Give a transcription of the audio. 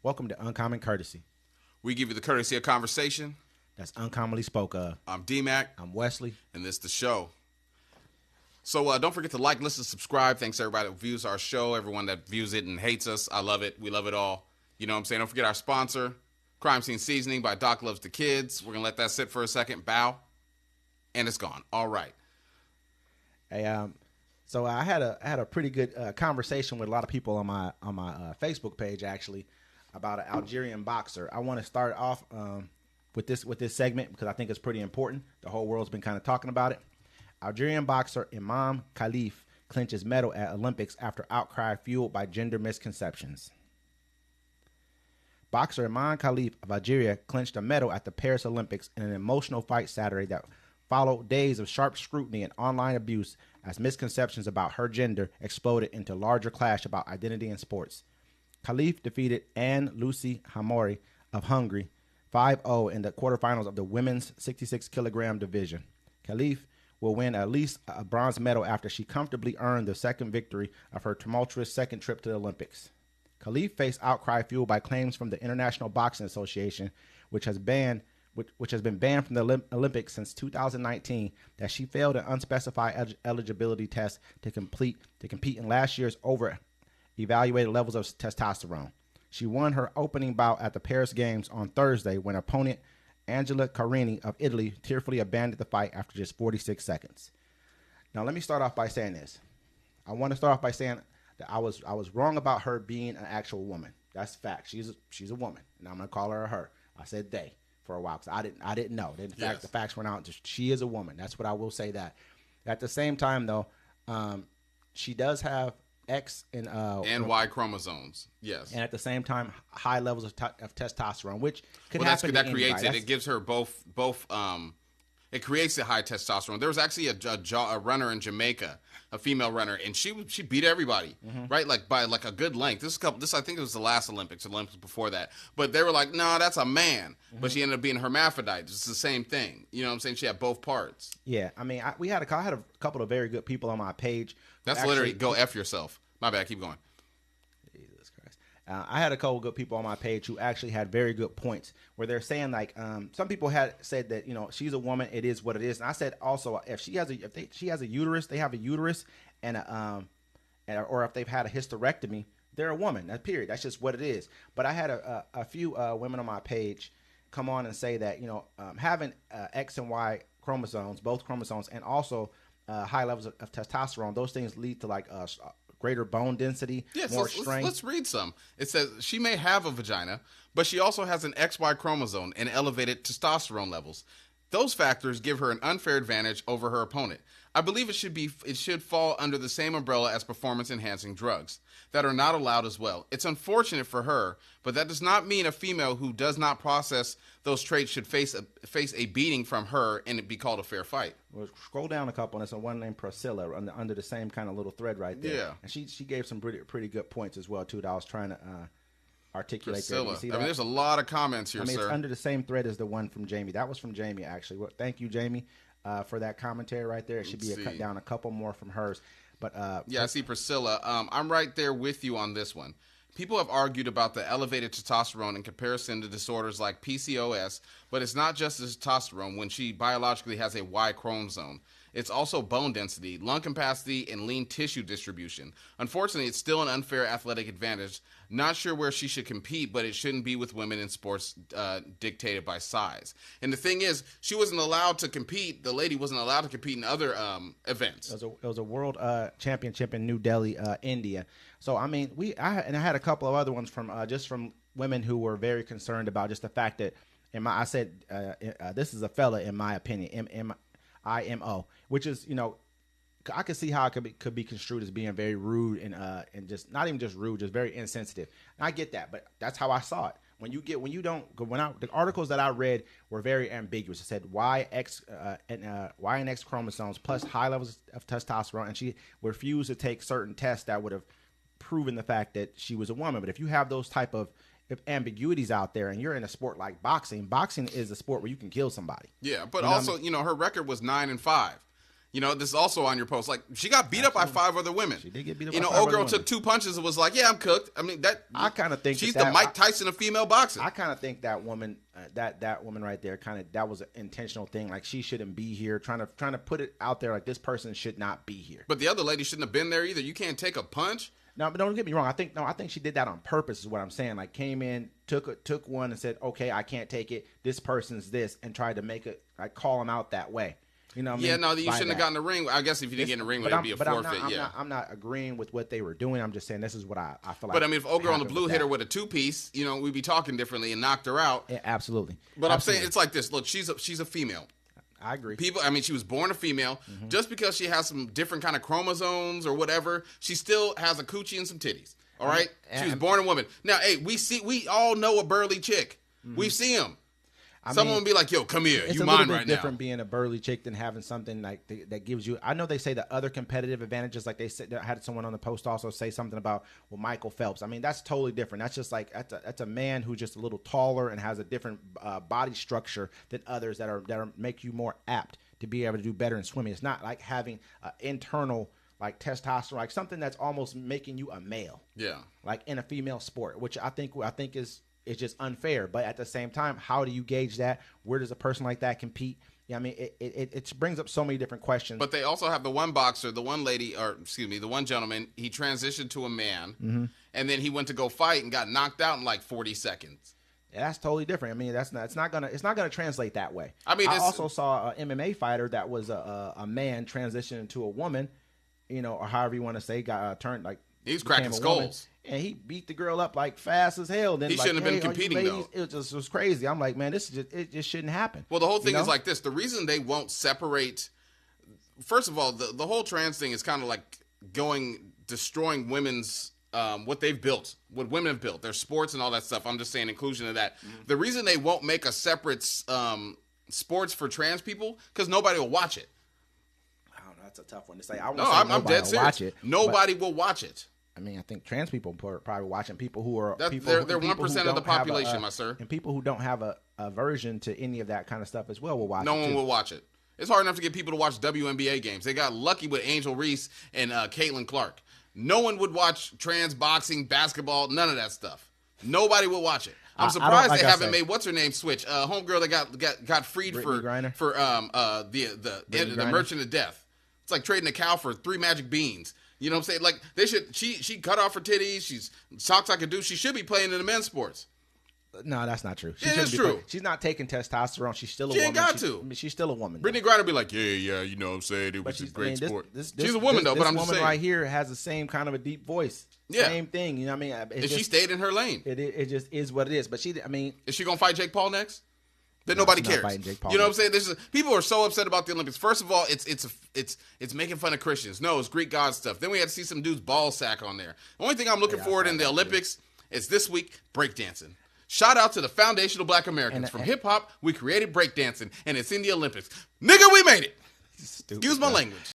Welcome to Uncommon Courtesy. We give you the courtesy of conversation. That's uncommonly spoke of. I'm D-Mac. I'm Wesley. And this is the show. So don't forget to like, listen, subscribe. Thanks to everybody that views our show, everyone that views it and hates us. I love it. We love it all. You know what I'm saying? Don't forget our sponsor, Crime Scene Seasoning by Doc Loves the Kids. We're going to let that sit for a second. Bow. And it's gone. All right. Hey, so I had a pretty good conversation with a lot of people on my Facebook page, actually, about an Algerian boxer. I want to start off with this segment because I think it's pretty important. The whole world's been kind of talking about it. Algerian boxer Imane Khelif clinches medal at Olympics after outcry fueled by gender misconceptions. Boxer Imane Khelif of Algeria clinched a medal at the Paris Olympics in an emotional fight Saturday that followed days of sharp scrutiny and online abuse as misconceptions about her gender exploded into larger clash about identity in sports. Khelif defeated Lucy Hamori of Hungary 5-0 in the quarterfinals of the women's 66-kilogram division. Khelif will win at least a bronze medal after she comfortably earned the second victory of her tumultuous second trip to the Olympics. Khelif faced outcry fueled by claims from the International Boxing Association, which has been banned from the Olympics since 2019, that she failed an unspecified eligibility test to compete in last year's over-evaluated levels of testosterone. She won her opening bout at the Paris Games on Thursday when opponent Angela Carini of Italy tearfully abandoned the fight after just 46 seconds. Now, let me start off by saying this. I want to start off by saying that I was wrong about her being an actual woman. That's fact. She's a woman, and I'm gonna call her a her. I said they for a while because I didn't know. In fact, the facts went out. She is a woman. That's what I will say. That at the same time, though, she does have X and Y chromosomes. Yes, and at the same time, high levels of testosterone, which could happen. That creates it. It gives her both. It creates the high testosterone. There was actually a runner in Jamaica, a female runner, and she beat everybody, right? Like by like a good length. This I think it was the last Olympics before that. But they were like, no, that's a man. But she ended up being hermaphrodite. It's the same thing. You know what I'm saying? She had both parts. Yeah, I mean, I had a couple of very good people on my page. That's literally go F yourself. My bad. Keep going. Jesus Christ. I had a couple of good people on my page who actually had very good points where they're saying like some people had said that, you know, she's a woman, it is what it is. And I said also if she has a uterus, they have a uterus and or if they've had a hysterectomy, they're a woman. That period. That's just what it is. But I had a few women on my page come on and say that, you know, having X and Y chromosomes, both chromosomes, and also high levels of testosterone, those things lead to like greater bone density, more strength. Let's read some. It says she may have a vagina, but she also has an XY chromosome and elevated testosterone levels. Those factors give her an unfair advantage over her opponent. I believe it should fall under the same umbrella as performance-enhancing drugs that are not allowed as well. It's unfortunate for her, but that does not mean a female who does not process those traits should face a beating from her and it be called a fair fight. Well, scroll down a couple, and there's one named Priscilla under the same kind of little thread right there. Yeah, and she gave some pretty good points as well too that I was trying to articulate. Priscilla. I mean, there's a lot of comments here, sir. It's under the same thread as the one from Jamie. That was from Jamie, actually. Well, thank you, Jamie, for that commentary right there. It should be cut down a couple more from hers. But yeah, I see Priscilla. I'm right there with you on this one. People have argued about the elevated testosterone in comparison to disorders like PCOS, but it's not just the testosterone when she biologically has a Y chromosome. It's also bone density, lung capacity, and lean tissue distribution. Unfortunately, it's still an unfair athletic advantage. Not sure where she should compete, but it shouldn't be with women in sports dictated by size. And the thing is, she wasn't allowed to compete. The lady wasn't allowed to compete in other events. It was a world championship in New Delhi, India. So I mean, I had a couple of other ones from women who were very concerned about just the fact that I said this is a fella in my opinion, IMO, which is, you know, I could see how it could be construed as being very rude and just not even just rude, just very insensitive. And I get that, but that's how I saw it. The articles that I read were very ambiguous. It said Y and X chromosomes plus high levels of testosterone, and she refused to take certain tests that would have proven the fact that she was a woman. But if you have those type of ambiguities out there and you're in a sport like boxing is a sport where you can kill somebody. Yeah, but also, you know, her record was 9-5. You know, this is also on your post. Like, she got beat up by 5 other women. She did get beat up by 5 by 5 old other girl women. took 2 punches and was like, yeah, I'm cooked. I mean, I kind of think she's the Mike Tyson of female boxing. I kind of think that woman, that woman right there, that was an intentional thing. Like, she shouldn't be here. Trying to put it out there like this person should not be here. But the other lady shouldn't have been there either. You can't take a punch. No, but don't get me wrong. I think she did that on purpose. Is what I'm saying. Like, came in, took one, and said, "Okay, I can't take it. This person's this," and tried to make it, like, call him out that way. You know what I mean? Yeah, no, you shouldn't have gotten in the ring. I guess if you didn't get in the ring, it would be a forfeit. I'm not agreeing with what they were doing. I'm just saying this is what I feel like. But I mean, if old girl on the blue hit her with a 2-piece, you know, we'd be talking differently and knocked her out. Yeah, absolutely. But I'm saying it's like this. Look, she's a female. I agree. She was born a female. Mm-hmm. Just because she has some different kind of chromosomes or whatever, she still has a coochie and some titties. All right? She was born a woman. Now, hey, we all know a burly chick. Mm-hmm. We see them. Someone would be like, yo, come here. You mine right now. It's a little bit different being a burly chick than having something like that gives you. I know they say the other competitive advantages, like they said, I had someone on the post also say something about, well, Michael Phelps. I mean, that's totally different. That's just like, that's a man who's just a little taller and has a different body structure than others that are make you more apt to be able to do better in swimming. It's not like having internal, like, testosterone, like something that's almost making you a male. Yeah. Like in a female sport, which I think is. It's just unfair. But at the same time, how do you gauge that? Where does a person like that compete? Yeah, I mean, it brings up so many different questions. But they also have the one boxer, the one lady, the one gentleman, he transitioned to a man, mm-hmm. and then he went to go fight and got knocked out in like 40 seconds. Yeah, that's totally different. I mean, it's not gonna translate that way. I mean, I also saw an MMA fighter that was a man transitioning to a woman, you know, or however you want to say, got turned like. He was cracking skulls. And he beat the girl up like fast as hell. Then he shouldn't have been competing though. It was crazy. I'm like, man, it just shouldn't happen. Well, the whole thing is like this. The reason they won't separate, first of all, the whole trans thing is kind of like destroying women's what they've built, what women have built, their sports and all that stuff. I'm just saying inclusion of that. Mm-hmm. The reason they won't make a separate sports for trans people because nobody will watch it. I don't know. That's a tough one to say. I'm dead serious. Watch it, nobody will watch it. I mean, I think trans people are probably watching people who are they're 1% of the population, my sir. And people who don't have a aversion to any of that kind of stuff as well will watch it. No one will watch it. It's hard enough to get people to watch WNBA games. They got lucky with Angel Reese and Caitlin Clark. No one would watch trans boxing, basketball, none of that stuff. Nobody will watch it. I'm surprised they haven't made what's her name switch. Homegirl that got freed for the Merchant of Death. It's like trading a cow for 3 magic beans. You know what I'm saying? Like, they should. She cut off her titties. She's talks like a dude. She should be playing in the men's sports. No, that's not true. It is true. She's not taking testosterone. She's still a woman. She ain't got to. She's still a woman. Brittany Griner be like, yeah, you know what I'm saying? It was a great sport. She's a woman, though, but I'm just saying. This woman right here has the same kind of a deep voice. Yeah. Same thing. You know what I mean? She stayed in her lane. It just is what it is. But is she going to fight Jake Paul next? Then nobody cares. You know what I'm saying? People are so upset about the Olympics. First of all, it's making fun of Christians. No, it's Greek god stuff. Then we had to see some dude's ball sack on there. The only thing I'm looking forward in the Olympics is this week, breakdancing. Shout out to the foundational Black Americans. From hip hop, we created breakdancing, and it's in the Olympics. Nigga, we made it. Excuse my language.